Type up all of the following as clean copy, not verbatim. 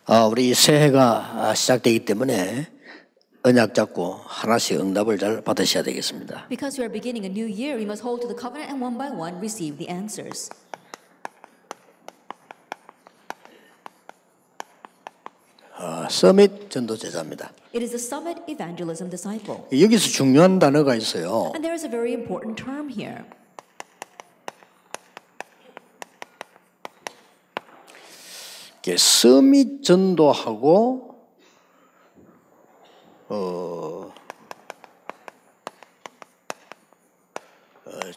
우리 새해가 시작되기 때문에 언약 잡고 하나씩 응답을 잘 받으셔야 되겠습니다. Because we are beginning a new year, we must hold to the covenant and one by one receive the answers. 서밋 전도 제자입니다. It is the Summit Evangelism Disciple. 여기서 중요한 단어가 있어요. And there is a very important term here. 서밋 전도하고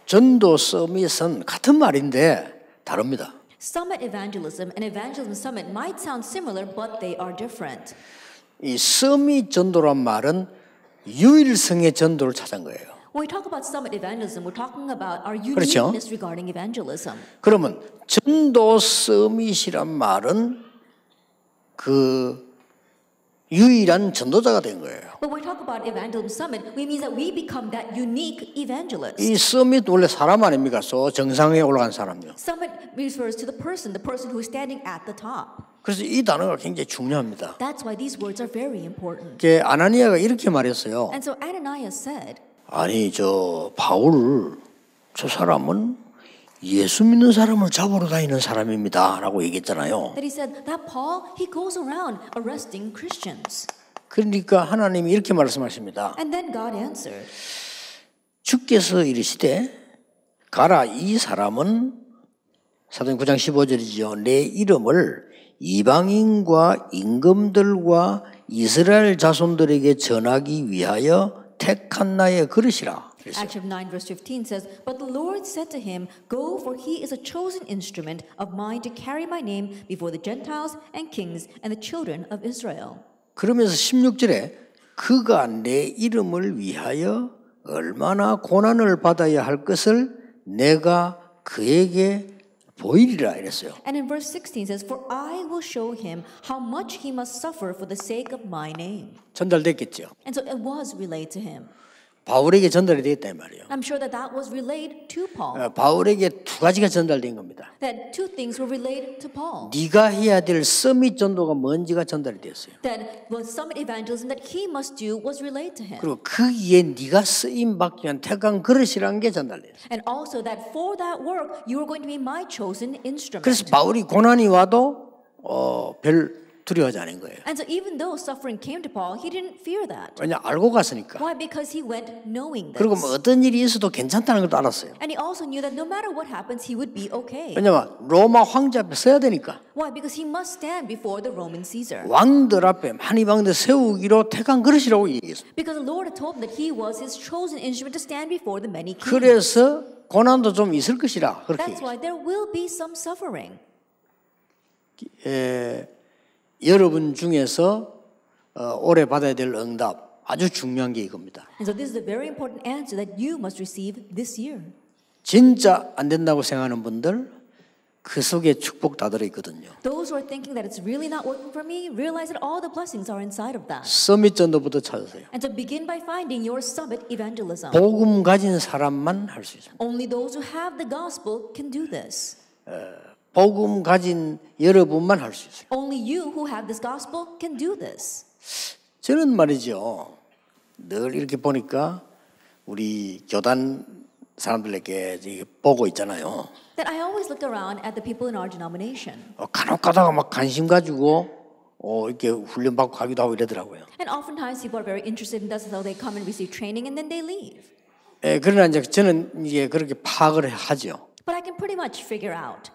전도 서밋은 같은 말인데 다릅니다. Summit Evangelism and Evangelism Summit might sound similar, but they are different. 이 서밋 전도란 말은 유일성의 전도를 찾은 거예요. When we talk about Summit Evangelism, we're talking about our 그렇죠? uniqueness regarding evangelism. 그러면 전도 서밋이란 말은 그 유일한 전도자가 된 거예요. But when we talk about Evangelism Summit, we mean that we become that unique evangelist. 이 서밋 원래 사람 아닙니까? 정상에 올라간 사람이요. Summit refers to the person who is standing at the top. 그래서 이 단어가 굉장히 중요합니다. That's why these words are very important. 아나니아가 이렇게 말했어요. And so Ananias said, 아니 바울 저 사람은 예수 믿는 사람을 잡으러 다니는 사람입니다라고 얘기했잖아요. that he said that Paul, he goes around arresting Christians. 그러니까 하나님이 이렇게 말씀하십니다. And then God answered, 주께서 이르시되 가라 이 사람은 사도행 9장 15절이죠. 내 이름을 이방인과 임금들과 이스라엘 자손들에게 전하기 위하여 택한 나의 그릇이라. Acts 9 verse 15 says, But the Lord said to him, Go, for he is a chosen instrument of mine to carry my name before the Gentiles and kings and the children of Israel. 그러면서 16절에 그가 내 이름을 위하여 얼마나 고난을 받아야 할 것을 내가 그에게 보이리라 이랬어요. And in verse 16 says, For I will show him how much he must suffer for the sake of my name. 전달됐겠죠. And so it was relayed to him. 바울에게 전달이 되었단 말이에요. I'm sure that was relayed to Paul. 바울에게 두 가지가 전달된 겁니다. That two things were relayed to Paul. 네가 해야 될 서밋 전도가 뭔지가 전달이 됐어요. That the summit evangelism that he must do was relayed to him. 그리고 거기에 네가 쓰임 받기 위한 택한 그릇이라는 게 전달됐어요. And also that for that work you are going to be my chosen instrument. 그래서 바울이 고난이 와도 별 두려워하지 않은 거예요. And so even though suffering came to Paul, he didn't fear that. 왜냐 알고 갔으니까. Why? Because he went knowing this. 그리고 어떤 일이 있어도 괜찮다는 것도 알았어요. And he also knew that no matter what happens, he would be okay. 왜냐면 로마 황제 앞에 서야 되니까. Why? Because he must stand before the Roman Caesar. 왕들 앞에 많이 왕들 세우기로 택한 그릇이라고 얘기했어요. Because the Lord had told him that he was his chosen instrument to stand before the many kings. 그래서 고난도 좀 있을 것이라 그렇게. That's why there will be some suffering. 여러분 중에서 올해 받아야 될 응답 아주 중요한 게 이겁니다. And so this is a very important answer that you must receive this year. 진짜 안 된다고 생각하는 분들 그 속에 축복 다 들어 있거든요. Those who are thinking that it's really not working for me, realize that all the blessings are inside of that. 서밋 전도부터 찾으세요. And so begin by finding your summit evangelism. 복음 가진 사람만 할 수 있습니다. Only those who have the gospel can do this. 복음 가진 여러분만 할 수 있어요. Only you who have this gospel can do this. 저는 말이죠. 늘 이렇게 보니까 우리 교단 사람들에게 보고 있잖아요. That I always look around at the people in our denomination. 간혹 가다가 막 관심 가지고 이렇게 훈련 받고 가기도 하고 이러더라고요. And oftentimes people are very interested in this, so they come and receive training and then they leave. 그러나 이제 저는 이제 그렇게 파악을 하죠. But I can pretty much figure out.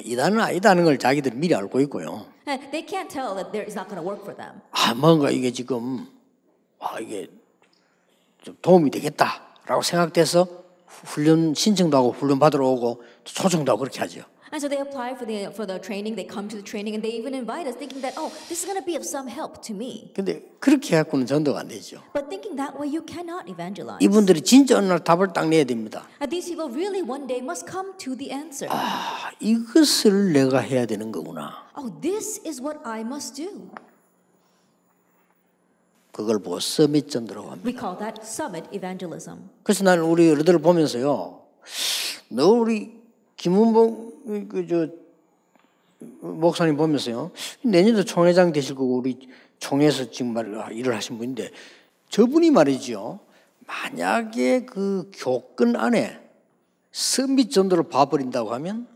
이단은 아니다는 걸 자기들이 미리 알고 있고요. They can't tell that it's not going to work for them. 뭔가 이게 지금 이게 좀 도움이 되겠다라고 생각돼서 훈련 신청도 하고 훈련 받으러 오고 초청도 하고 그렇게 하죠. And so they apply for the training. They come to the training and they even invite us, thinking that this is going to be of some help to me. 근데 그렇게 해갖고는 전도가 안 되죠. But thinking that way, you cannot evangelize. 이분들이 진짜 어느 날 답을 딱 내야 됩니다. And these people really one day must come to the answer. 이것을 내가 해야 되는 거구나. This is what I must do. 그걸 보고 서밋 전도라고 합니다. We call that summit evangelism. 그래서 나는 우리 어른들을 보면서요, 너 우리 김은봉 목사님 보면서요. 내년도 총회장 되실 거고 우리 총회에서 지금 일을 하신 분인데 저분이 말이죠. 만약에 그 교권 안에 서밋 전도를 봐버린다고 하면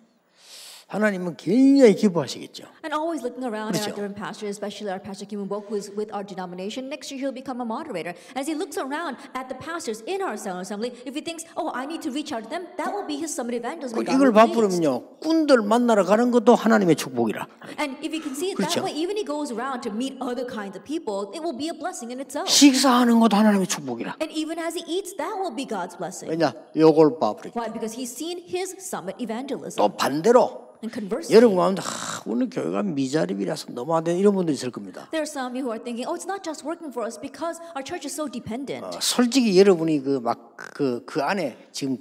하나님은 굉장히 기뻐하시겠죠. And always looking around at 그렇죠. our different pastors, especially our pastor Kim Wook, who is with our denomination. Next year he'll become a moderator. As he looks around at the pastors in our assembly, if he thinks, "Oh, I need to reach out to them," that will be his summit evangelism. God 이걸 will be pleased. 봐버리면요, 꾼들 만나러 가는 것도 하나님의 축복이라. And if you can see it 그렇죠. that way, even he goes around to meet other kinds of people, it will be a blessing in itself. 식사하는 것도 하나님의 축복이라. And even as he eats, that will be God's blessing. 왜냐, 요걸 봐버리고. Why? Because he's seen his summit evangelism. 또 반대로 And conversely, 여러분 가운데 오늘 교회가 미자립이라서 너무 안 되는 이런 분들이 있을 겁니다. there are some of you who are thinking, "Oh, it's not just working for us because our church is so dependent." 솔직히 여러분이 그 안에 지금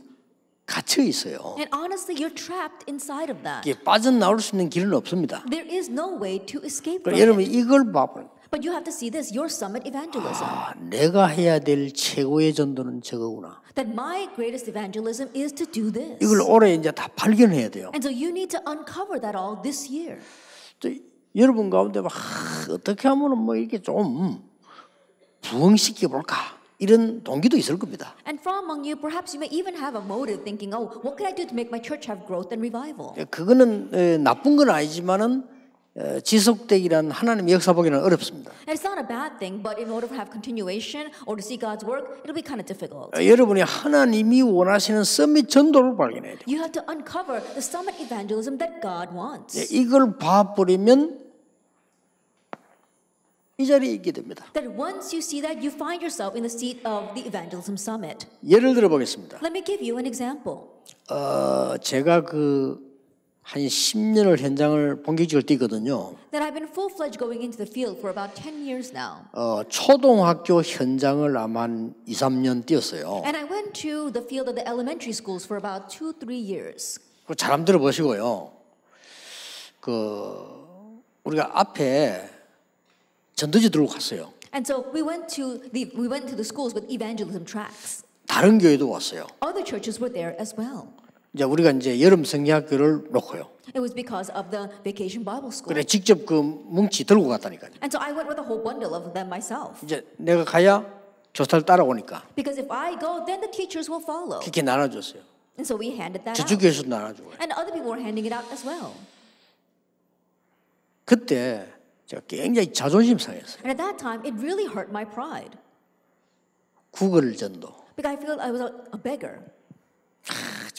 갇혀 있어요. And honestly, you're trapped inside of that. 이게 빠져나올 수 있는 길은 없습니다. There is no way to escape from 그러니까 여러분 it. 이걸 봐버려. But you have to see this, your summit evangelism. 내가 해야 될 최고의 전도는 저거구나. That my greatest evangelism is to do this. 이걸 올해 이제 다 발견해야 돼요. And so you need to uncover that all this year. 또 여러분 가운데 막 어떻게 하면은 뭐 이렇게 좀 부흥시켜 볼까 이런 동기도 있을 겁니다. And from among you, perhaps you may even have a motive thinking, "Oh, what can I do to make my church have growth and revival?" 그거는 나쁜 건 아니지만은 지속되기란 하나님의 역사 보기는 어렵습니다. And it's not a bad thing, but in order to have continuation or to see God's work, it'll be kind of difficult. 여러분이 하나님이 원하시는 서밋 전도를 발견해야 돼요. You have to uncover the summit evangelism that God wants. 이걸 봐버리면 이 자리에 있게 됩니다. That once you see that, you find yourself in the seat of the evangelism summit. 예를 들어 보겠습니다. Let me give you an example. 제가 한 10년을 현장을 본격적으로 뛰거든요. That I've been full-fledged going into the field for about 10 years now. 초등학교 현장을 아마 한 2, 3년 뛰었어요. And I went to the field of the elementary schools for about 2-3 years. 잘 한번 들어보시고요. 우리가 앞에 전도지 들고 갔어요. And so we went to the schools with evangelism tracts. 다른 교회도 왔어요. Other churches were there as well. 우리가 여름 성경학교를 놓고요. It was because of the vacation Bible school. 그래 직접 그 뭉치 들고 갔다니까요. And so I went with a whole bundle of them myself. 내가 가야 교사를 따라오니까 Because if I go, then the teachers will follow. 그렇게 나눠줬어요. And so we handed that 저쪽 out. 교회에서도 나눠주고. And other people were handing it out as well. 그때 제가 굉장히 자존심 상했어요. And at that time, it really hurt my pride. 구걸 전도. Because I felt I was a beggar.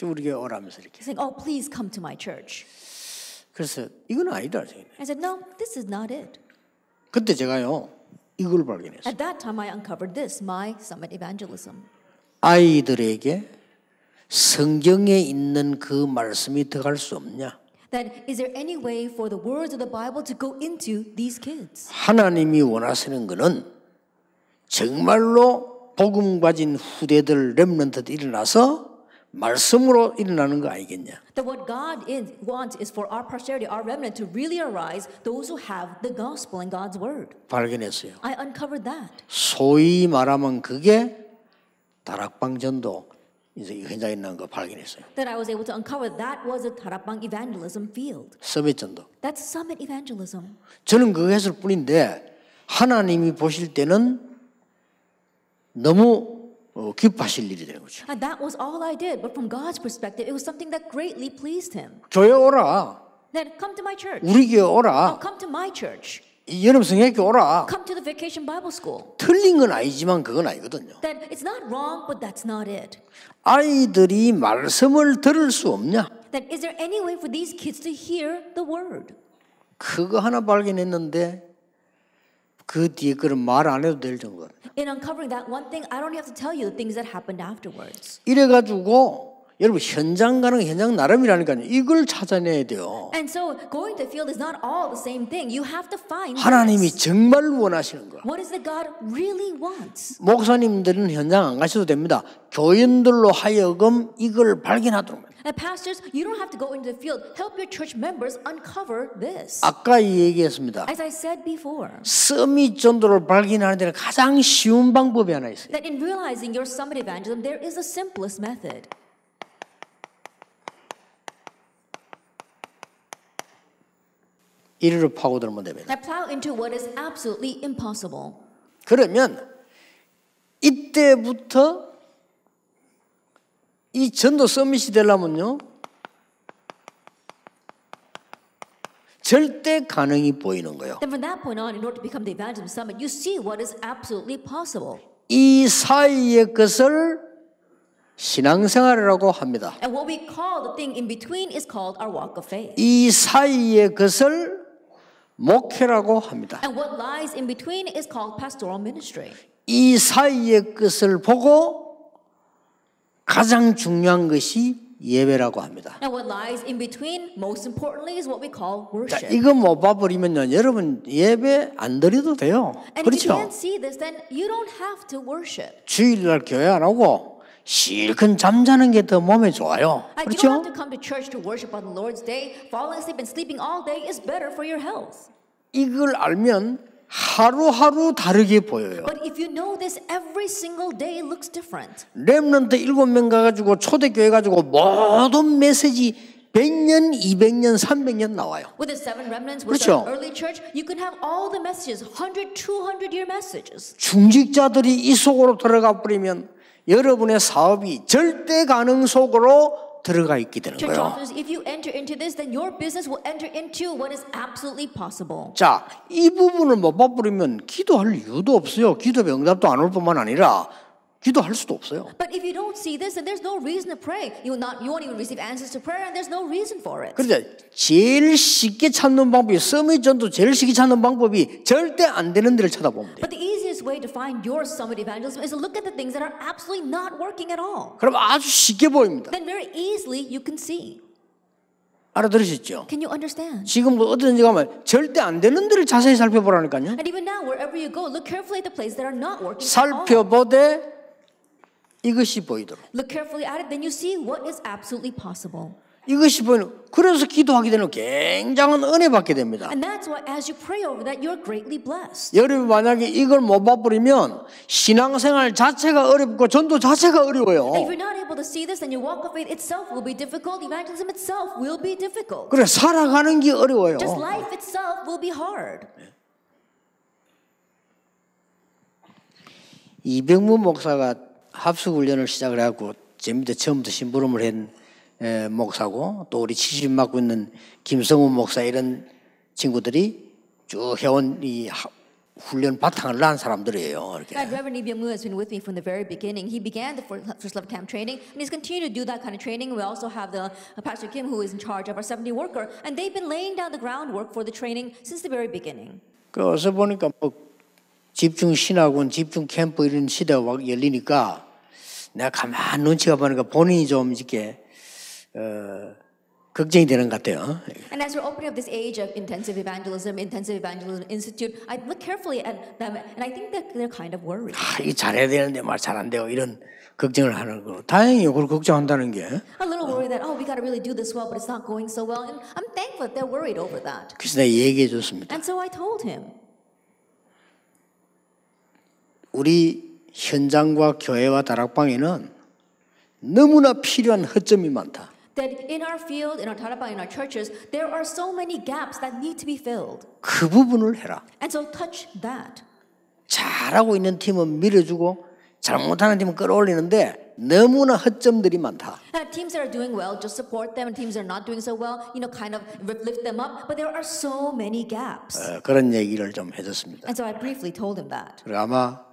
우리 교회 오라면서 이렇게. Saying, "Oh, please come to my church." 그래서 이건 아니다 생각해요. I said, "No, this is not it." 그때 제가요 이걸 발견했어요. At that time, I uncovered this, my summit evangelism. 아이들에게 성경에 있는 그 말씀이 들어갈 수 없냐? That is there any way for the words of the Bible to go into these kids? 하나님이 원하시는 것은 정말로 복음 가진 후대들 렘넌트들 일어나서 말씀으로 일어나는 거 아니겠냐? That what God wants is for our posterity, our remnant, to really arise, those who have the gospel and God's word. 발견했어요. I uncovered that. 소위 말하면 그게 다락방 전도 이제 현장에 있는 거 발견했어요. That I was able to uncover that was a Tarapang evangelism field. 서밋 전도. That's summit evangelism. 저는 그거 했을 뿐인데 하나님이 보실 때는 너무 기뻐하실 일이 되는 거죠. And that was all I did. But from God's perspective, it was something that greatly pleased Him. 교회 오라. Then come to my church. 우리 교회 Oh, 오라. come to my church. 이 여름 성경학교 오라. Come to the vacation Bible school. 틀린 건 아니지만 그건 아니거든요. That it's not wrong, but that's not it. 아이들이 말씀을 들을 수 없냐? That is there any way for these kids to hear the word? 그거 하나 발견했는데 그 뒤에 거는 말 안 해도 될 정도입니다. In uncovering that one thing, I don't have to tell you the things that happened afterwards. 이래가지고 여러분 현장 가는 현장 나름이라니까요. 이걸 찾아내야 돼요. And so going to the field is not all the same thing. You have to find 하나님이 this. 정말 원하시는 거. What is it God really wants? 목사님들은 현장 안 가셔도 됩니다. 교인들로 하여금 이걸 발견하도록. And pastors, you don't have to go into the field. Help your church members uncover this. 아까 얘기했습니다. As I said before, 서밋 전도를 발견하는 데는 가장 쉬운 방법이 하나 있어요. that in realizing your summit evangelism, there is a simplest 이리로 파고들면 됩니다. Now plow into what is absolutely impossible. 그러면 이때부터 이 전도 서밋이 되려면요, 절대 가능이 보이는 거예요. Then from that point on, in order to become the Evangelism Summit, you see what is absolutely possible. 이 사이의 것을 신앙생활이라고 합니다. And what we call the thing in between is called our walk of faith. 이 사이의 것을 목회라고 합니다. And what lies in between is called pastoral ministry. 이 사이의 것을 보고 가장 중요한 것이 예배라고 합니다. And what lies in between, most importantly, is what we call 자, worship. 이거 못 봐버리면요, 여러분 예배 안 드려도 돼요. And if you 그렇죠? can't see this, then you don't have to worship. 주일날 교회 안 오고 실컷 잠자는 게 더 몸에 좋아요. You don't 그렇죠? have to come to church to worship on the Lord's day. Falling asleep and sleeping all day is better for your health. 이걸 알면 하루하루 다르게 보여요. But if you know this, every single day looks different. 렘넌트 7명 가가지고 초대교회 가지고 모든 메시지 100년, 200년, 300년 나와요. With the 7 remnants, with 그렇죠? the early church, you can have all the messages, 100, 200-year messages. 중직자들이 이 속으로 들어가 버리면 여러분의 사업이 절대 가능 속으로 들어가 있게 되는 Church 거예요. officers, if you enter into this, then your business will enter into what is absolutely possible. 자, 이 부분을 못 봐버리면 기도할 이유도 없어요. 기도에 응답도 안 올 뿐만 아니라 기도할 수도 없어요. But if you don't see this, then there's no reason to pray. You won't even receive answers to prayer, and there's no reason for it. 그런데 제일 쉽게 찾는 방법이 서밋전도 제일 쉽게 찾는 방법이 절대 안 되는 데를 찾아보면 돼요. But the easiest way to find your summit evangelism is to look at the things that are absolutely not working at all. 그럼 아주 쉽게 보입니다. Then very easily you can see. 알아들으셨죠? Can you understand? 지금 어디든지 가면 절대 안 되는 데를 자세히 살펴보라니까요. And even now, wherever you go, look carefully at the places that are not working at all. 살펴보되 이것이 보이도록. Look carefully at it, then you see what is absolutely possible. 이것이 보이는. 그래서 기도하게 되는 굉장한 은혜 받게 됩니다. And that's why as you pray over that, you're greatly blessed. 여러분 만약에 이걸 못 봐버리면 신앙생활 자체가 어렵고 전도 자체가 And if 어려워요. you're not able to see this, then your walk of faith itself will be difficult. Evangelism itself will be difficult. 그래 살아가는 게 어려워요. Just life itself will be hard. 이병무 목사가 합숙훈련을 시작을 해갖고 재미도 처음부터 심부름을 한 목사고 또 우리 70 맡고 있는 김성훈 목사 이런 친구들이 쭉 해온 이 훈련 바탕을 낳은 사람들이에요. 이렇게. Reverend Lee Byung-moo has been with me from the very beginning. He began the First Love Camp training, and he's continued to do that kind of training. We also have the Pastor Kim, who is in charge of our 70 worker, and they've been laying down the groundwork for the training since the very beginning. 그래서 보니까 뭐 집중 신학원, 집중 캠프 이런 시대가 열리니까 내가 가만 눈치가 보니까 본인이 좀 이렇게 걱정이 되는 것 같아요. And as we're opening up this age of Intensive Evangelism Institute, I look carefully at them, and I think that they're kind of worried. 이게 잘해야 되는데 말 잘 안 되고 이런 걱정을 하는 거. 다행이에요. 그걸 걱정한다는 게. A little worried that, we got to really do this well, but it's not going so well. And I'm thankful that they're worried over that. 그래서 내가 얘기해 줬습니다. And so I told him, 우리 현장과 교회와 다락방에는 너무나 필요한 허점이 많다. that in our field, in our tarapang, in our churches, there are so many gaps that need to be filled. 그 부분을 해라. And so touch that. 잘하고 있는 팀은 밀어주고 잘못하는 팀은 끌어올리는데 너무나 허점들이 많다. And teams that are doing well, just support them. And teams that are not doing so well, kind of lift them up. But there are so many gaps. 그런 얘기를 좀 해줬습니다. And so I briefly told him that. 그리고 아마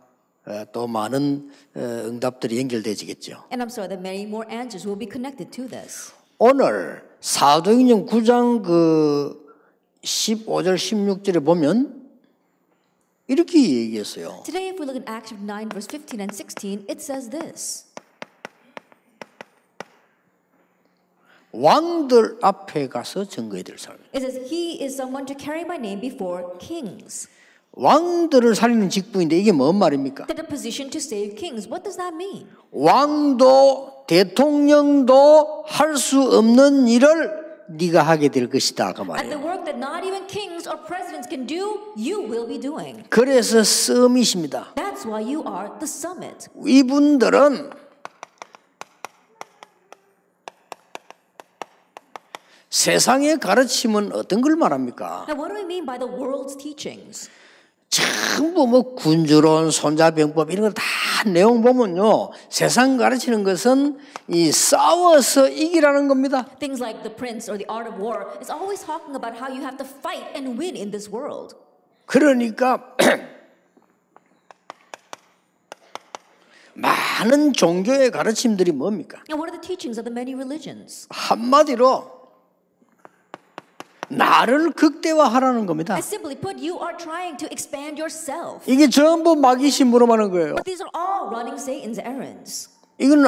또 많은 응답들이 연결되지겠죠. And I'm sure that many more answers will be connected to this. 오늘 사도행전 9장 15절 16절에 보면 이렇게 얘기했어요. Today, if we look at Acts 9, verse 15 and 16, it says this. 왕들 앞에 가서 증거해 드릴 사람. It says, he is someone to carry my name before kings. 왕들을 살리는 직분인데 이게 뭔 말입니까? That a position to save kings. What does that mean? 왕도 대통령도 할 수 없는 일을 네가 하게 될 것이다 그 And the 말이에요. work that not even kings or presidents can do, you will be doing. 그래서 서밋입니다. That's why you are the summit. 이분들은 세상의 가르침은 어떤 걸 말합니까? Now, what do I mean by the world's teachings? 전부 뭐 군주론, 손자병법 이런 거 다 내용 보면요. 세상 가르치는 것은 이 싸워서 이기라는 겁니다. Things like The Prince or The Art of War is always talking about how you have to fight and win in this world. 그러니까 많은 종교의 가르침들이 뭡니까? And what are the teachings of the many religions? 한마디로 나를 극대화하라는 겁니다. And simply put, you are trying to expand yourself. 이게 전부 마귀 심부름하는 거예요. But these are all running Satan's errands. 이건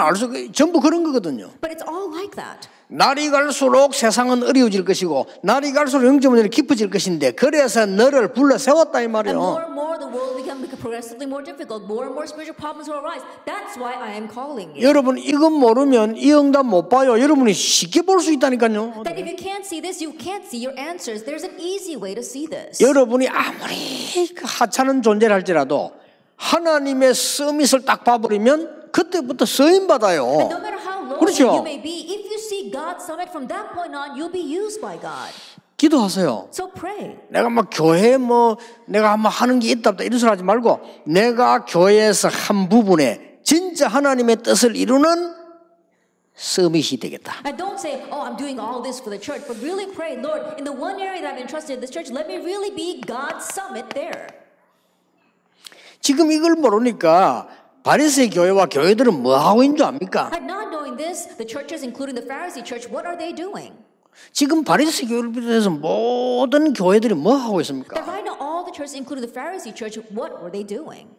전부 그런 거거든요. But it's all like that. 날이 갈수록 세상은 어려워질 것이고 날이 갈수록 영적 문제는 깊어질 것인데 그래서 너를 불러 세웠다 이 And 말이에요. more and more the world will become progressively more difficult. More and more spiritual problems will arise. That's why I am calling you. 여러분 이건 모르면 이 응답 못 봐요. 여러분이 쉽게 볼 수 있다니까요. That if you can't see this, you can't see your answers. There's an easy way to see this. 여러분이 아무리 하찮은 존재를 할지라도 하나님의 서밋을 딱 봐버리면 그때부터 쓰임 받아요. And no matter how low 그렇죠. you may be, if you see God's summit from that point on, you'll be used by God. 기도하세요. So pray. 내가 막 교회 내가 한번 하는 게 있다 이런 소리 하지 말고 내가 교회에서 한 부분에 진짜 하나님의 뜻을 이루는 서밋이 되겠다. And don't say, oh, I'm doing all this for the church, but really pray, Lord, in the one area that I've entrusted in this church, let me really be God's summit there. 지금 이걸 모르니까 바리새인 교회와 교회들은 뭐 하고 있는 줄 압니까? And not knowing this, the churches, including the Pharisee church, what are they doing? 지금 바리새인 교회를 비롯해서 모든 교회들이 뭐 하고 있습니까? That right now, all the churches, including the Pharisee church, what were they doing?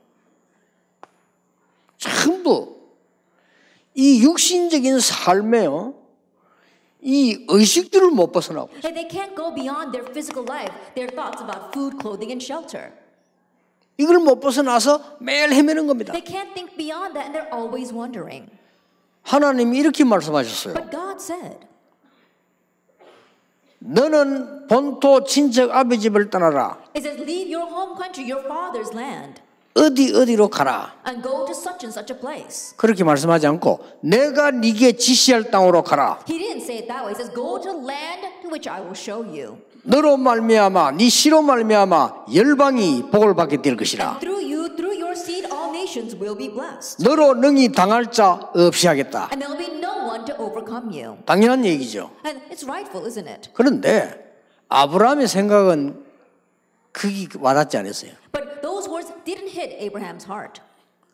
전부 이 육신적인 삶에요, 이 의식들을 못 벗어나고 Hey, they can't go beyond their physical life, their thoughts about food, clothing, and shelter. 이걸 못 벗어나서 매일 헤매는 겁니다. They can't think beyond that, and they're always wondering. 하나님이 이렇게 말씀하셨어요. But God said, 너는 본토 친척 아비 집을 떠나라. it says, leave your home country, your father's land, 어디로 가라. and go to such and such a place. 그렇게 말씀하지 않고 내가 네게 지시할 땅으로 가라. He didn't say it that way. He says, go to land to which I will show you. 너로 말미암아 네 씨로 말미암아 열방이 복을 받게 될 것이라. Through you, through your seed, all nations will be blessed. 너로 능히 당할 자 없이 하겠다. And there will be no one to overcome you. 당연한 얘기죠. And it's rightful, isn't it? 그런데 아브라함의 생각은 그게 와닿지 않았어요. But those words didn't hit Abraham's heart.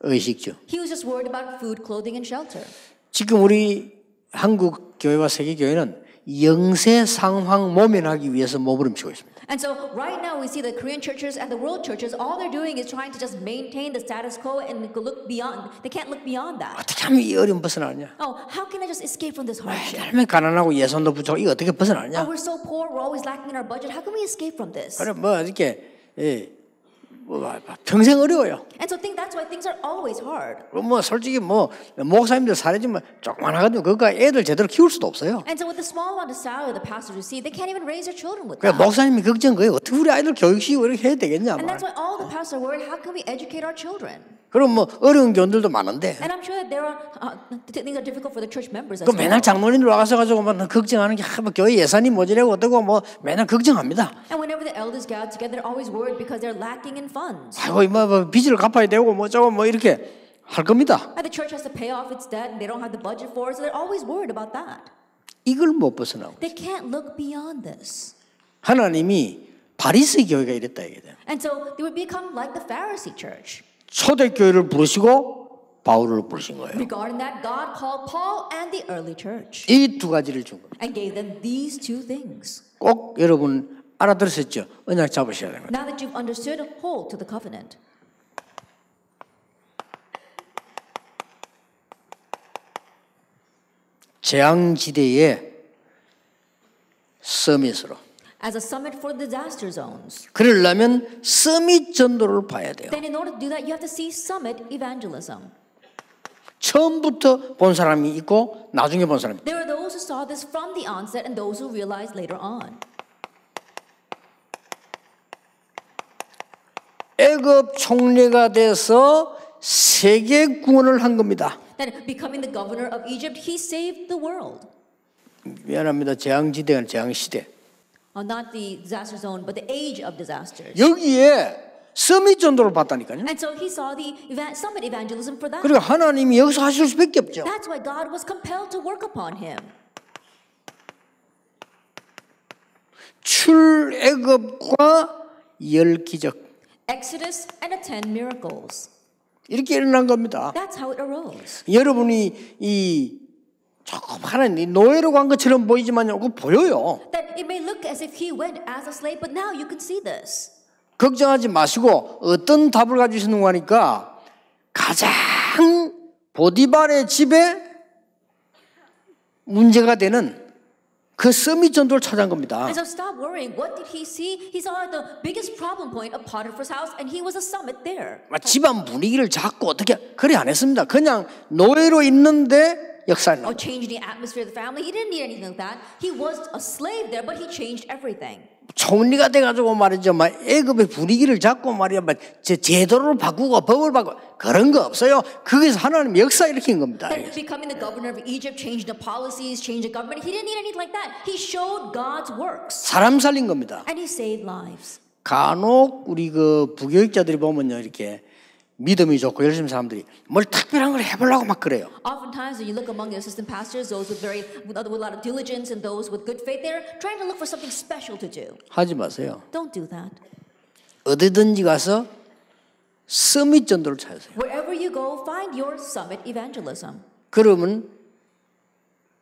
의식주. He was just worried about food, clothing, and shelter. 지금 우리 한국 교회와 세계 교회는 영세 상황 모면하기 위해서 몸부림치고 있습니다. And so right now we see the Korean churches and the world churches, all they're doing is trying to just maintain the status quo and look beyond. They can't look beyond that. 어떻게 하면 이 어려움 벗어나느냐? Oh, how can I just escape from this hardship? 얼마나 가난하고 예산도 부족하고 이거 어떻게 Oh, 벗어나느냐? we're so poor, we're always lacking in our budget. How can we escape from this? 그래 이렇게 평생 어려워요. And so that's why things are always hard. 솔직히 목사님들 사례지만 조그만하거든요. 그거 애들 제대로 키울 수도 없어요. And so with the small amount of salary the pastors receive, they can't even raise their children with 그러니까 that. 목사님이 걱정 거예요. 어떻게 우리 아이들 교육시키고 이렇게 해야 되겠냐? And that's why all the pastors are worried, how can we educate our children? 그럼 어려운 교원들도 많은데. And I'm sure that there are things are difficult for the church members as 그 well. 맨날 장로님들 와서 가지고 걱정하는 게 교회 예산이 모자라고 어떻고 맨날 걱정합니다. And whenever the elders gather together, they're always worried because they're lacking in funds. 아이고 빚을 갚아야 되고 저거 이렇게 할 겁니다. And the church has to pay off its debt, and they don't have the budget for it, so they're always worried about that. 이걸 못 벗어나고. They can't look beyond this. 하나님이 바리새 교회가 이랬다 얘기해요. And so they would become like the Pharisee church. 초대교회를 부르시고 바울을 부르신 거예요. Regarding that, God called Paul and the early church 이 두 가지를 준 겁니다. and gave them these two things. 꼭 여러분 알아들으셨죠? 언약 잡으셔야 됩니다. Now that you've understood, hold to the covenant. 재앙지대의 서밋으로. As a summit for disaster zones. 그러려면 서밋 전도를 봐야 돼요. Then in order to do that, you have to see summit evangelism. 처음부터 본 사람이 있고 나중에 본 사람이 있고. There are those who saw this from the onset and those who realized later on. 애굽 총리가 돼서 세계 구원을 한 겁니다. That becoming the governor of Egypt, he saved the world. 미안합니다. 재앙지대가 재앙시대. Not the disaster zone, but the age of disasters. 여기에 서밋 전도를 봤다니까요. And so he saw the summit evangelism for that. 그리고 하나님이 여기서 하실 수밖에 없죠. That's why God was compelled to work upon him. 출애굽과 10기적 Exodus and the 10 miracles. 이렇게 일어난 겁니다. That's how it arose. 여러분이 이 조그마한 노예로 간 것처럼 보이지만요, 그거 보여요. That it may look as if he went as a slave, but now you can see this. 걱정하지 마시고 어떤 답을 가지시는가 하니까 가장 보디발의 집에 문제가 되는 그 서밋 전도를 찾아간 겁니다. And so stop worrying. What did he see? He saw the biggest problem point of Potiphar's house, and he was a summit there. 집안 분위기를 잡고 어떻게 그래 안 했습니다. 그냥 노예로 있는데 역사를. Or change the atmosphere of the family. He didn't need anything like that. He was a slave there, but he changed everything. 총리가 돼가지고 말이죠, 막 애굽의 분위기를 잡고 말이야, 막 제도를 바꾸고 법을 바꾸고 그런 거 없어요. 거기서 하나님 역사 일으킨 겁니다. That becoming the governor of Egypt, changed the policies, changed the government. He didn't need anything like that. He showed God's works, 사람 살린 겁니다. and he saved lives. 간혹 우리 그 부교육자들이 보면요, 이렇게 믿음이 좋고 열심히 사람들이 뭘 특별한 걸 해보려고 막 그래요. Oftentimes, when you look among the assistant pastors, those with a lot of diligence and those with good faith, they're trying to look for something special to do. 하지 마세요. Don't do that. 어디든지 가서 서밋 전도를 찾으세요. Wherever you go, find your summit evangelism. 그러면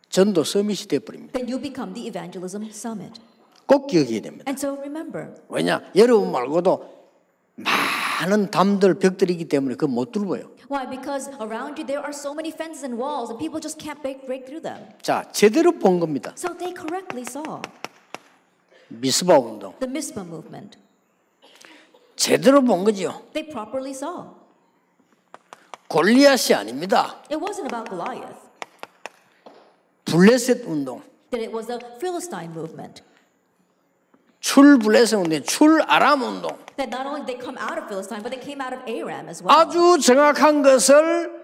전도 서밋이 되어버립니다. Then you become the evangelism summit. 꼭 기억해야 됩니다. And so remember, 왜냐? 여러분 말고도 많은 담들, 벽들이 있기 때문에 그거 못 뚫어요. why? Because around you there are so many fences and walls, and people just can't break through them. 자, 제대로 본 겁니다. So they correctly saw 미스바 운동. the Mizpah movement. 제대로 본 거죠. They properly saw. 골리앗이 아닙니다. It wasn't about Goliath. 블레셋 운동. That it was the Philistine movement. 출 블레셋 운동, 출 아람 운동. That not only did they come out of Philistine, but they came out of Aram as well. 아주 정확한 것을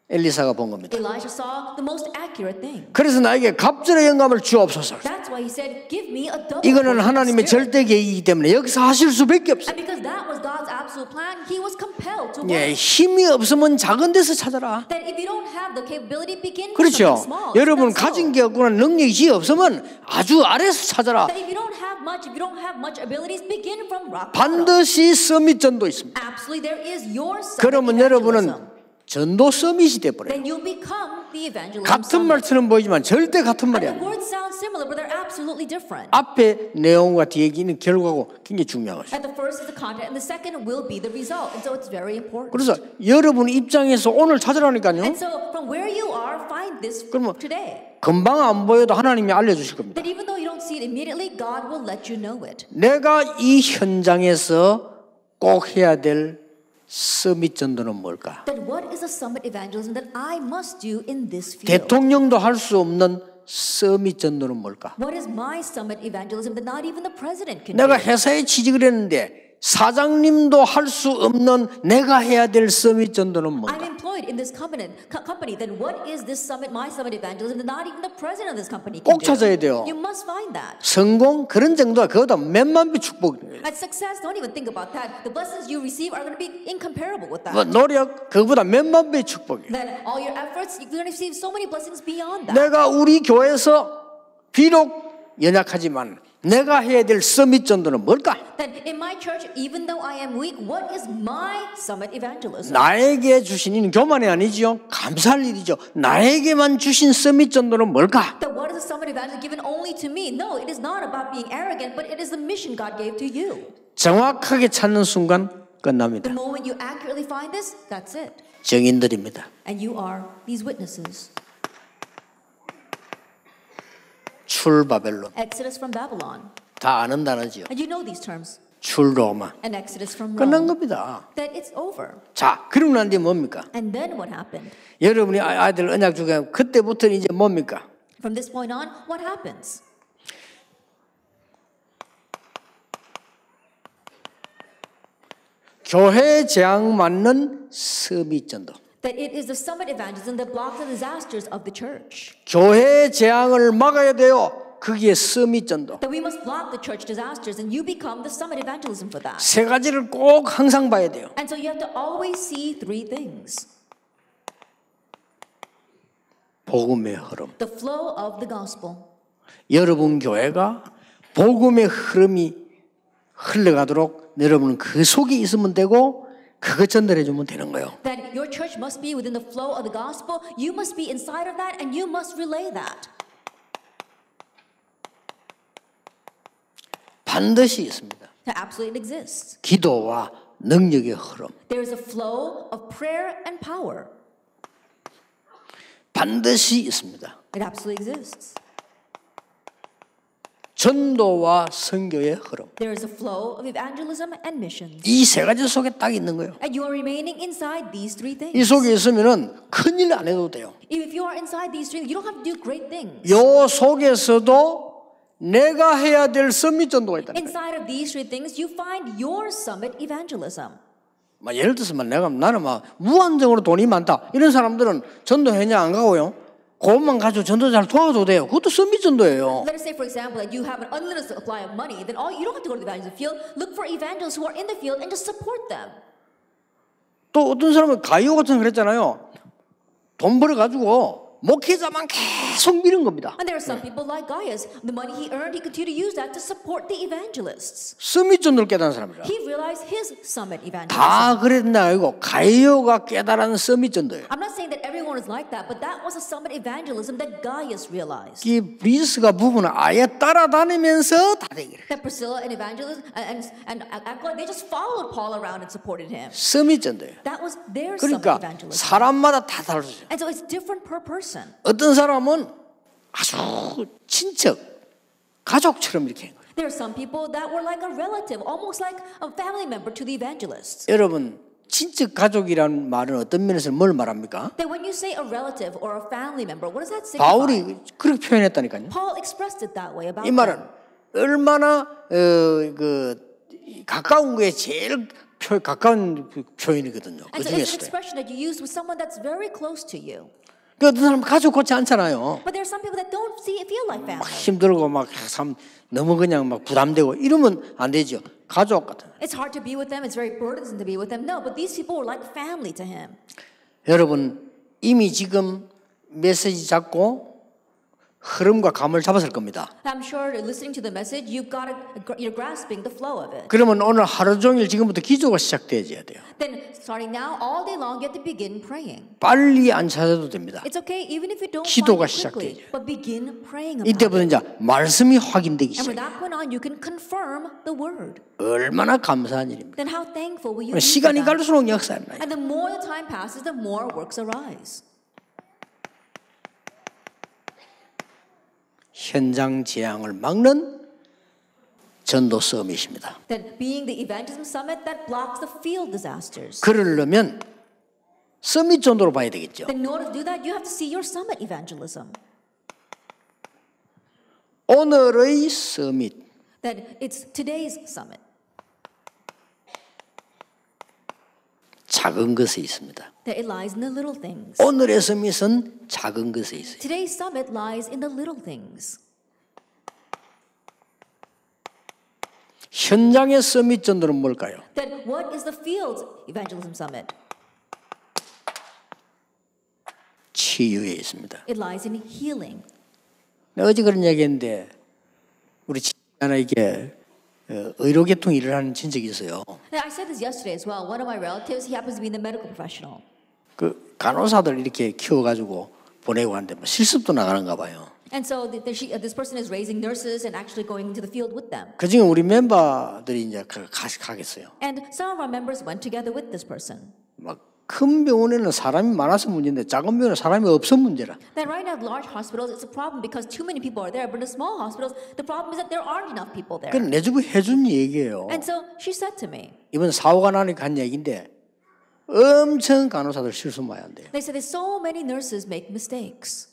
엘리사가 본 겁니다. Elijah saw the most accurate thing. 그래서 나에게 갑절의 영감을 주옵소서. That's why he said, "Give me a double." 이거는 portion of 하나님의 spirit." 절대 계획이기 때문에 여기서 하실 수밖에 없어요. And because that was God's absolute plan, he was compelled to work. 예, 힘이 없으면 작은 데서 찾아라. That if you don't have the capability, begin with 그렇죠. something small. 여러분 That's 가진 so. 게 없거나 능력이 없으면 아주 아래서 찾아라. That if you don't have much, if you don't have much abilities, begin from rock bottom. 반드시 서밋 전도 있습니다. Absolutely, there is your summit 그러면 evangelism. 여러분은 전도 서밋이 돼버려요. Then you become the evangelism 같은 summit. 말처럼 보이지만 절대 같은 말이 And the 아니에요. words sound similar, but they're absolutely different. 앞에 내용과 뒤에 있는 결과고 굉장히 중요한 것이죠. And the first is the content, and the second will be the result. And so it's very important. 그래서 여러분 입장에서 오늘 찾으라니까요. And so from where you are, find this 그러면 today. 금방 안 보여도 하나님이 알려주실 겁니다. That even though you don't see it immediately, God will let you know it. 내가 이 현장에서 꼭 해야 될 서밋 전도는 뭘까? That what is a summit evangelism that I must do in this field? 대통령도 할 수 없는 서밋 전도는 뭘까? What is my summit evangelism that not even the president can 내가 do? 회사에 취직을 했는데 사장님도 할 수 없는 내가 해야 될 서밋 전도는 I'm 뭘까? employed in this company. Then what is this summit, my summit evangelism that not even the president of this company can 꼭 do? 찾아야 돼요. You must find that. 성공 그런 정도가 그거보다 몇만 배 축복이에요. And success, don't even think about that. The blessings you receive are going to be incomparable with that. 뭐 노력 그거보다 몇만 배 축복이에요. Then all your efforts, you're going to receive so many blessings beyond that. 내가 우리 교회에서 비록 연약하지만 내가 해야 될 서밋 전도는 뭘까? Then in my church, even though I am weak, what is my summit evangelism? 나에게 주신 이는 교만이 아니지요. 감사할 일이죠. 나에게만 주신 서밋 전도는 뭘까? That what is the summit evangelism given only to me? No, it is not about being arrogant, but it is the mission God gave to you. 정확하게 찾는 순간 끝납니다. The moment you accurately find this, that's it. 증인들입니다. And you are these witnesses. 출바벨론 Exodus from Babylon. 다 아는 단어지요. And you know these terms. 출로마 And Exodus from 끝난 Rome. 겁니다. That it's over. 자, 그러고 난 뒤에 뭡니까? And then what happened? 여러분이 아이들 언약 주게 그때부터 이제 뭡니까? From this point on, what happens? 교회에 재앙 맞는 서밋 전도. That it is the summit evangelism that blocks the disasters of the church. 교회의 재앙을 막아야 돼요. 그게 서밋 전도. That we must block the church disasters, and you become the summit evangelism for that. 세 가지를 꼭 항상 봐야 돼요. And so you have to always see three things. 복음의 흐름. The flow of the gospel. 여러분 교회가 복음의 흐름이 흘러가도록 여러분은 그 속에 있으면 되고 그것 전달해 주면 되는 거예요. That your church must be within the flow of the gospel. You must be inside of that, and you must relay that. 반드시 있습니다. That absolutely exists. 기도와 능력의 흐름. There is a flow of prayer and power. 반드시 있습니다. It absolutely exists. 전도와 선교의 흐름. There is a flow of evangelism and missions. 이 세 가지 속에 딱 있는 거예요. And you are remaining inside these three things. 이 속에 있으면은 큰일 안 해도 돼요. If you are inside these three, you don't have to do great things. 요 속에서도 내가 해야 될 서밋 전도가 있다는 거예요. Inside of these three things, you find your summit evangelism. 막 예를 들어서 나는 막 무한정으로 돈이 많다 이런 사람들은 전도회냐 안 가고요. 그것만 가지고 전도 잘 도와도 돼요. 그것도 서밋 전도예요. Let us say, for example, that you have an unlimited supply of money. Then you don't have to go to the evangelism field. Look for evangelists who are in the field and just support them. 또 어떤 사람은 가이오 같은 거 그랬잖아요. 돈 벌어가지고 목회자만 계속 미는 겁니다. And there are some people like Gaius. The money he earned, he continued to use that to support the evangelists. 서밋 전도를 깨달은 사람이라. He realized his summit evangelism. 다 그랬나 이거 가이오가 깨달은 서밋 전도예요. I'm not saying that everyone is like that, but that was a summit evangelism that Gaius realized. 이 브리스가 부부는 아예 따라다니면서 다 되기를. That Priscilla and Evangelist and Aquila, they just followed Paul around and supported him. 서밋 전도예요. That was their summit 그러니까 evangelism. 사람마다 다 다르죠. And so it's different per person. 어떤 사람은 아주 친척, 가족처럼 이렇게 한 거예요. There are some people that were like a relative, almost like a family member to the evangelists. 여러분 친척 가족이라는 말은 어떤 면에서 뭘 말합니까? That when you say a relative or a family member, what does that signify? 바울이 그렇게 표현했다니까요. Paul expressed it that way about 이 말은 them. 얼마나 가까운 거에 제일 가까운 표현이거든요. 그 And so it's an 중에서도. expression that you use with someone that's very close to you. 그 어떤 사람 가족 같지 않잖아요. But there are some people that don't feel like 막 family. 힘들고 막 참 너무 그냥 막 부담되고 이러면 안 되죠. 가족 같은. It's hard to be with them. It's very burdensome to be with them. No, but these people were like family to him. 여러분 이미 지금 메시지 잡고 흐름과 감을 잡았을 겁니다. I'm sure listening to the message, you're grasping the flow of it. 그러면 오늘 하루 종일 지금부터 기도가 시작되어야 돼요. Then starting now, all day long, you have to begin praying. 빨리 안 찾아도 됩니다. It's okay, even if you don't 기도가 find it quickly, 시작되죠. but begin praying about 이때부터 it. 이제 말씀이 확인되기 And from 시작해요. that point on, you can confirm the word. 얼마나 감사한 일입니까? Then how thankful will you be for 시간이 that? 갈수록 역사는 나요. And the more the time passes, the more works arise. 현장 재앙을 막는 전도 서밋입니다. Then being the evangelism summit that blocks the field disasters. 그러려면 서밋 전도로 봐야 되겠죠. Then in order to do that, you have to see your summit evangelism. 오늘의 서밋. That it's today's summit. 작은 것에 있습니다. That it lies in the little things. 오늘의 서밋은 작은 것에 있어요. Today's summit lies in the little things. 현장의 서밋 전도는 뭘까요? Then what is the field evangelism summit? 치유에 있습니다. It lies in healing. 내가 어제 그런 얘기했는데 우리 하나 이게 의료계통 일을 하는 친척이 있어요. Now, I said this yesterday as well. One of my relatives, he happens to be in the medical professional. 그 간호사들 이렇게 키워가지고 보내고 하는데 뭐 실습도 나가는가 봐요. And so this person is raising nurses and actually going into the field with them. 그중에 우리 멤버들이 이제 가겠어요. And some of our members went together with this person. 막 큰 병원에는 사람이 많아서 문제인데 작은 병원에 사람이 없어 문제라. Then right now, large hospitals, it's a problem because too many people are there. But in small hospitals, the problem is that there aren't enough people there. 그건 내 주부 해준 얘기예요. And so she said to me, 이번 사고가 나니까 한 얘기인데 엄청 간호사들 실수 많이 한대요. they said that so many nurses make mistakes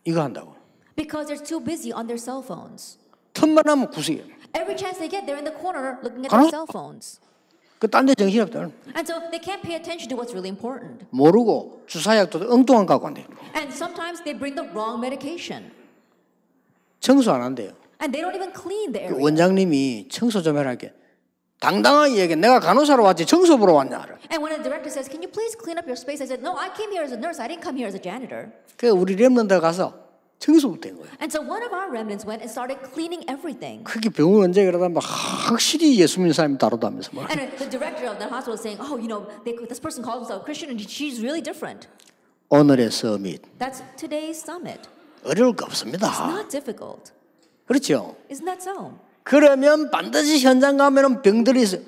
이거 한다고. because they're too busy on their cell phones. 틈만 나면 구석이에요. Every chance they get, they're in the corner looking at their cell phones. 그 딴 데 정신이 없다. And so they can't pay attention to what's really important. 모르고 주사약도 엉뚱한 거 갖고 간대요. And sometimes they bring the wrong medication. 청소 안 한대요. And they don't even clean the 그 area. 원장님이 청소 좀 해라 이렇게 당당하게 얘기해. 내가 간호사로 왔지 청소 보러 왔냐. And when a director says, "Can you please clean up your space?" I said, "No, I came here as a nurse. I didn't come here as a janitor." 그 우리 렘넌트 가서 청소부터 한 거예요. And so one of our remnants went and started cleaning everything. 그게 병원 원장이 그러다 막 확실히 예수 믿는 사람이 다르다면서 막. And the director of the hospital was saying, "Oh, you know, this person calls himself a Christian, and she's really different." 오늘의 서밋 That's today's summit. 어려울 거 It's 없습니다. not difficult. 그렇죠? Isn't that so? 그러면 반드시 현장 가면은 병들이 있어.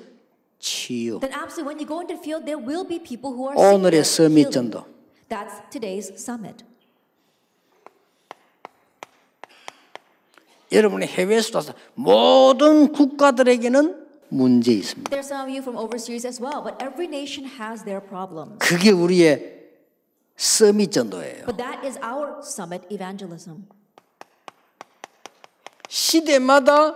치유. Then absolutely, when you go into the field, there will be people who are sick. 오늘의 there, 서밋 healing. 전도. That's today's summit. 여러분이 해외에서 와서 모든 국가들에게는 문제 있습니다. There's some of you from overseas as well, but every nation has their problems. 그게 우리의 서밋 전도예요. But that is our summit evangelism. 시대마다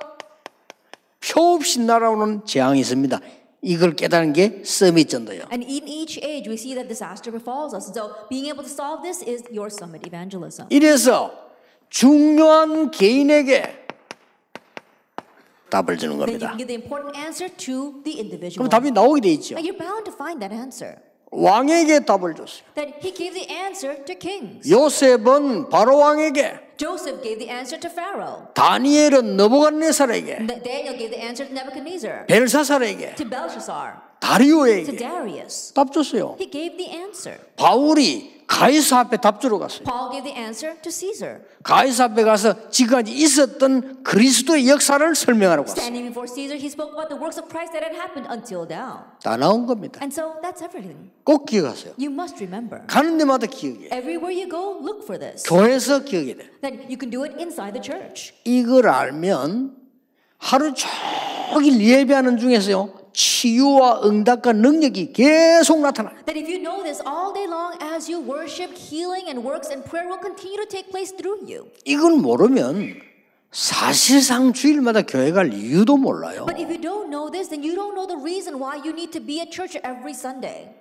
표 없이 날아오는 재앙이 있습니다. 이걸 깨달은 게 서밋 전도예요. And in each age, we see that disaster befalls us. So being able to solve this is your summit evangelism. 이래서 중요한 개인에게 답을 주는 Then you 겁니다. can give the important answer to the individual. 그럼 답이 나오게 돼 있죠. And you're bound to find that answer. 왕에게 답을 줬어요. That he gave the answer to kings. 요셉은 바로 왕에게, Joseph gave the answer to Pharaoh. 다니엘은 느부갓네살에게, Daniel gave the answer to Nebuchadnezzar. 벨사살에게, To Belshazzar. To 다리오에게 Darius. 답 줬어요. He gave the answer. 바울이 가이사 앞에 답 주러 갔어요. Paul gave the answer to Caesar. 가이사 앞에 가서 지금까지 있었던 그리스도의 역사를 설명하라고 왔어요. Standing before Caesar, he spoke about the works of Christ that had happened until now. 다 나온 겁니다. And so that's everything. 꼭 기억하세요. You must remember. 가는 데마다 기억해. Everywhere you go, look for this. 교회에서 기억해야 돼. That you can do it inside the church. 이걸 알면 하루 종일 예배하는 중에서요, 치유와 응답과 능력이 계속 나타나요. That if you know this all day long as you worship, healing and works and prayer will continue to take place through you. 이걸 모르면 사실상 주일마다 교회 갈 이유도 몰라요. But if you don't know this, then you don't know the reason why you need to be at church every Sunday.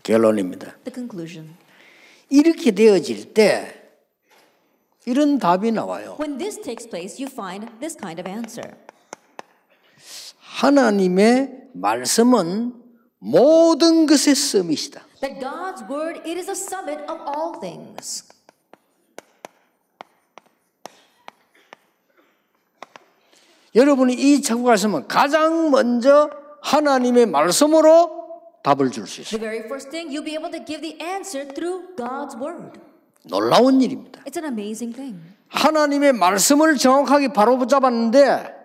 결론입니다. The conclusion. 이렇게 되어질 때 이런 답이 나와요. When this takes place, you find this kind of answer. 하나님의 말씀은 모든 것의 서밋이다. That God's word, it is a summit of all things. 여러분이 이 천국 갔으면 가장 먼저 하나님의 말씀으로 답을 줄 수 있어요. The very first thing, you'll be able to give the answer through God's word. 놀라운 일입니다. It's an amazing thing. 하나님의 말씀을 정확하게 바로 붙잡았는데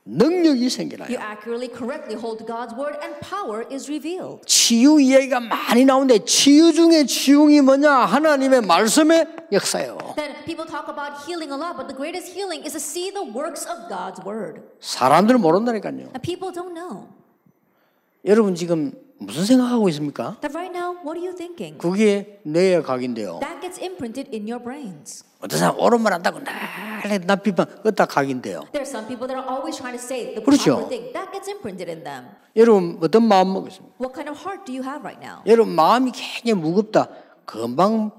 능력이 You 생겨나요. accurately, correctly hold God's word and power is revealed. 치유 이야기가 많이 나오는데 치유 중에 치유이 뭐냐? 하나님의 말씀의 역사예요. Then people talk about healing a lot, but the greatest healing is to see the works of God's word. 사람들은 모른다니까요. And people don't know. 여러분 지금 무슨 생각하고 있습니까? That right now, what are you thinking? 그게 뇌의 각인데요. That gets imprinted in your brains. 어떤 사람 옳은 말 한다고 나 비판 어디다 각인데요. There are some people that are always trying to say the 그렇죠. proper thing. That gets imprinted in them. 여러분 어떤 마음 먹겠습니까? What kind of heart do you have right now? 여러분 마음이 굉장히 무겁다. 금방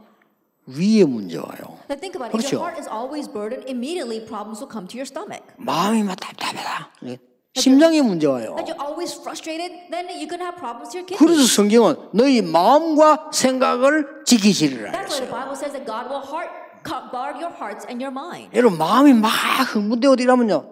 위에 문제 와요. Now think about it. If 그렇죠. your heart is always burdened, immediately problems will come to your stomach. 마음이 막 답답하다. 심장에 문제 와요. That you're always frustrated, then you can have problems to your kidneys. 그래서 성경은 너희 마음과 생각을 지키시리라 That's why the 했어요. Bible says that God will guard your hearts and your mind. 여러분 마음이 막 흥분되고 이러면요.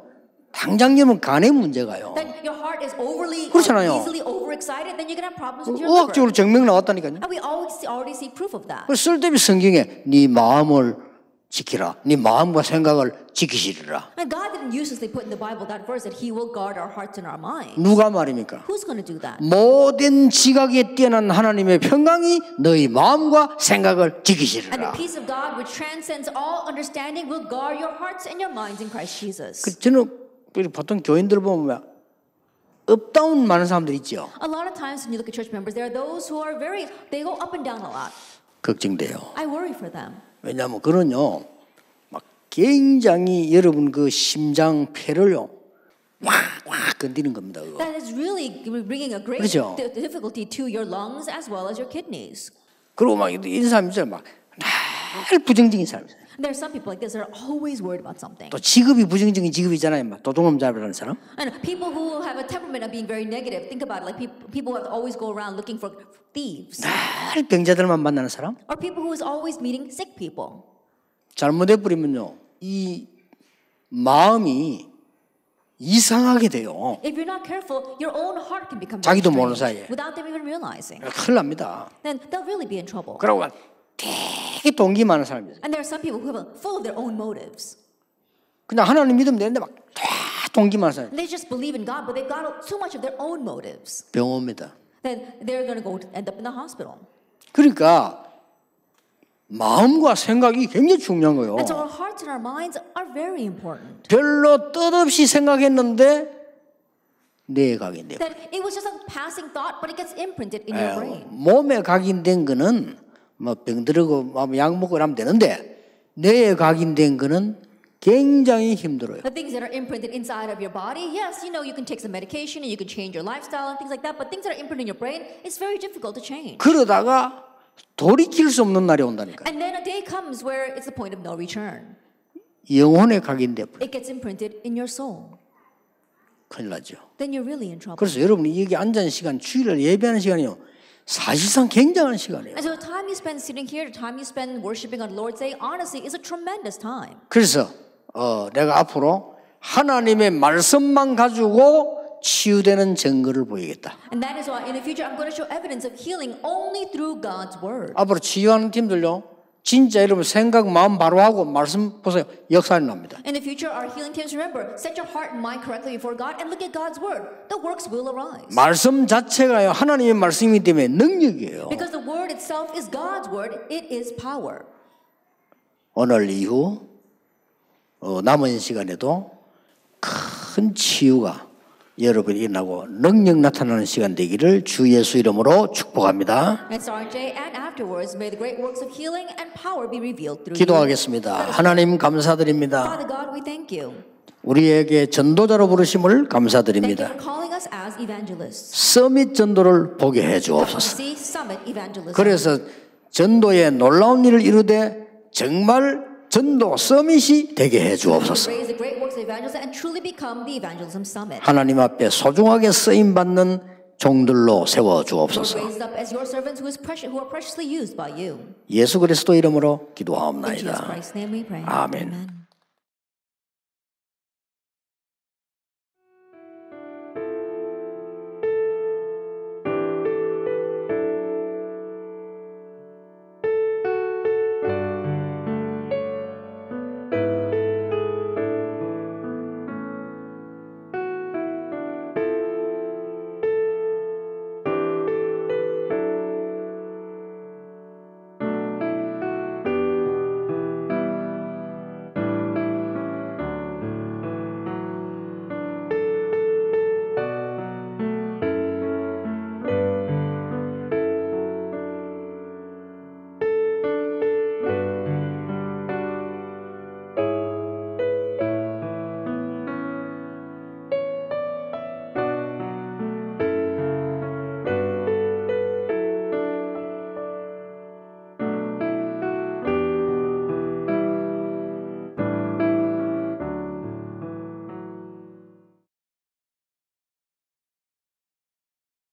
당장이면 간에 문제가요. Then your heart is overly 그렇잖아요. easily overexcited, then you can have problems with your liver. 의학적으로 증명 나왔다니까요. And we already see proof of that. 그래서 쓸데없이 성경에 네 마음을 지키라. 네 마음과 생각을 지키시리라. And God didn't uselessly put in the Bible that verse that He will guard our hearts and our minds. 누가 말입니까? Who's going to do that? 모든 지각에 뛰어난 하나님의 평강이 너희 마음과 생각을 And the 지키시리라. peace of God, which transcends all understanding, will guard your hearts and your minds in Christ Jesus. 저는 보통 교인들 보면 업다운 많은 사람들 있죠. A lot of times when you look at church members, there are those who are they go up and down a lot. 걱정돼요. I worry for them. 왜냐하면 그는요 막 굉장히 여러분 그 심장 폐를요 확 건드리는 겁니다. 그거. That is really bringing a great 그렇죠? difficulty to your lungs as well as your kidneys. 그리고 막 이런 사람 있어요. 막늘 부정적인 사람 있어요. And there are some people like this that are always worried about something. 또 직업이 부정적인 직업이 있잖아요. 막 도둑놈 잡으라는 사람. And people who have a temperament of being very negative, think about it, like people who have to always go around looking for thieves. 늘 병자들만 만나는 사람. Or people who is always meeting sick people. 잘못해 버리면요. 이 마음이 이상하게 돼요. If you're not careful, your own heart can become 자기도 very 모르는 strange 사이에. without them even realizing. 큰일 납니다. Then they'll really be in trouble. 그러고 되게 동기 많은 사람이 있어요. And there are some people who are full of their own motives. 그냥 하나님 믿으면 되는데 막 동기 많은 사람. And they just believe in God, but they've got so much of their own motives. 병원입니다. Then they're going to go end up in the hospital. 그러니까 마음과 생각이 굉장히 중요한 거예요. And so our hearts and our minds are very important. 별로 뜻없이 생각했는데 뇌에 각인돼요. That it was just a passing thought, but it gets imprinted in your brain. 몸에 각인된 거는 뭐 병들고 약 먹고 하면 되는데 뇌에 각인된 거는 굉장히 힘들어요. The things that are imprinted inside of your body, yes, you know, you can take some medication and you can change your lifestyle and things like that, but things that are imprinted in your brain, it's very difficult to change. 그러다가 돌이킬 수 없는 날이 온다니까. And then a day comes where it's the point of no return. 영혼에 각인돼 버려. It gets imprinted in your soul. 큰일 나죠. Then you're really in trouble. 그래서 여러분이 여기 앉은 시간, 주일을 예배하는 시간이요. 사실상 굉장한 시간이에요. And so the time you spend sitting here, the time you spend worshiping on Lord's Day, honestly, is a tremendous time. 그래서 내가 앞으로 하나님의 말씀만 가지고 치유되는 증거를 보이겠다. And that is why in the future I'm going to show evidence of healing only through God's word. 앞으로 치유하는 팀들요. 진짜 여러분 생각 마음 바로 하고 말씀 보세요. 역사가 납니다. In the future, our healing teams, remember, set your heart and mind correctly before God and look at God's word. The works will arise. 말씀 자체가요. 하나님의 말씀이기 때문에 능력이에요. Because the word itself is God's word, it is power. 오늘 이후 남은 시간에도 큰 치유가 여러분이 일어나고 능력 나타나는 시간 되기를 주 예수 이름으로 축복합니다. And starting today and afterwards, may the great works of healing and power be revealed through you. 기도하겠습니다. 하나님 감사드립니다. Father God, we thank you. 우리에게 전도자로 부르심을 Thank you 감사드립니다. for calling us as evangelists. 서밋 전도를 보게 해 주옵소서. See Summit Evangelism. 그래서 전도에 놀라운 일을 이루되 정말 전도 서밋이 되게 해 주옵소서. Raise the great works of evangelism and truly become the evangelism summit. 하나님 앞에 소중하게 쓰임 받는 종들로 세워 Lord, 주옵소서. raise us up as your servants who are preciously used by you. 예수 그리스도 이름으로 In Jesus 기도하옵나이다. Christ's name we pray. 아멘. Amen.